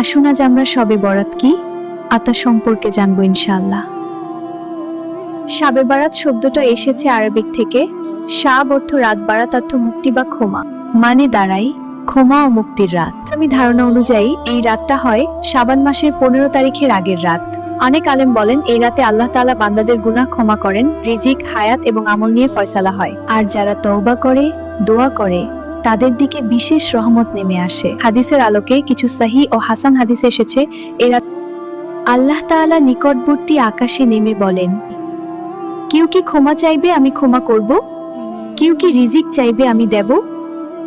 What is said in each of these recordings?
আসুন আজ আমরা শবে বরাত কি আতা সম্পর্কে জানবো ইনশাআল্লাহ। শাবে বারাত শব্দটা এসেছে আরবিক থেকে। শাব অর্থ রাত, বারাত অর্থ মুক্তি বা ক্ষমা, মানে দাঁড়াই ক্ষমা ও মুক্তির রাত। আমি ধারণা অনুযায়ী এই রাতটা হয় শাবান মাসের 15 তারিখের আগের রাত। অনেক আলেম বলেন এই রাতে আল্লাহ তাআলা বান্দাদের গুনাহ ক্ষমা করেন, রিজিক, হায়াত এবং আমল নিয়ে ফয়সালা হয়। আর যারা তওবা করে, দোয়া করে, তাদের দিকে বিশেষ রহমত নেমে আসে। হাদিসের আলোকে কিছু সহিহ ও হাসান হাদিস এসেছে এই রাত আল্লাহ তাআলা নিকটবর্তী আকাশে নেমে বলেন, কেউ কি ক্ষমা চাইবে আমি ক্ষমা করব, কেউ কি রিজিক চাইবে আমি দেব।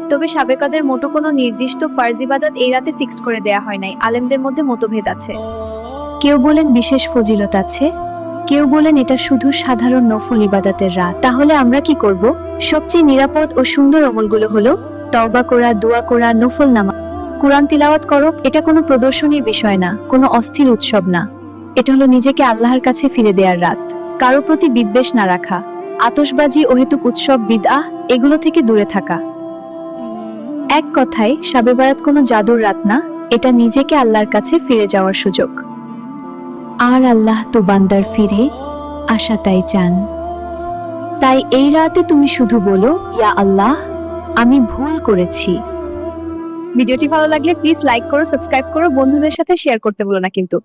তবে শাবে কদরের মোটো কোনো নির্দিষ্ট ফরজ ইবাদত এই রাতে ফিক্সড করে দেয়া হয় নাই। আলেমদের মধ্যে মতভেদ আছে। কেউ বলেন বিশেষ ফজিলত আছে, কেউ বলেন এটা শুধু সাধারণ নফল ইবাদতের রাত। তাহলে আমরা কি করব? সবচেয়ে নিরাপদ ও সুন্দর আমলগুলো হলো তওবা করা, দোয়া করা, নফল নামাজ, কুরআন তিলাওয়াত করো। এটা কোনো প্রদর্শনীর বিষয় না, কোনো অস্থির উৎসব না। এটা হলো নিজেকে আল্লাহর কাছে ফিরে দেওয়ার রাত। কারো প্রতি বিদ্বেষ না রাখা, আতশবাজি, অহেতুক উৎসব, বিদআহ এগুলো থেকে দূরে থাকা। এক কথায় শাবে বারাত কোনো জাদুর রাত না, এটা নিজেকে আল্লাহর কাছে ফিরে যাওয়ার সুযোগ। আর আল্লাহ তো বান্দার ফিরে আশা তাই চান। তাই এই রাতে তুমি শুধু বলো, ইয়া আল্লাহ আমি ভুল করেছি। ভিডিওটি ভালো লাগলে প্লিজ লাইক করো, সাবস্ক্রাইব করো, বন্ধুদের সাথে শেয়ার করতে ভুলো না কিন্তু।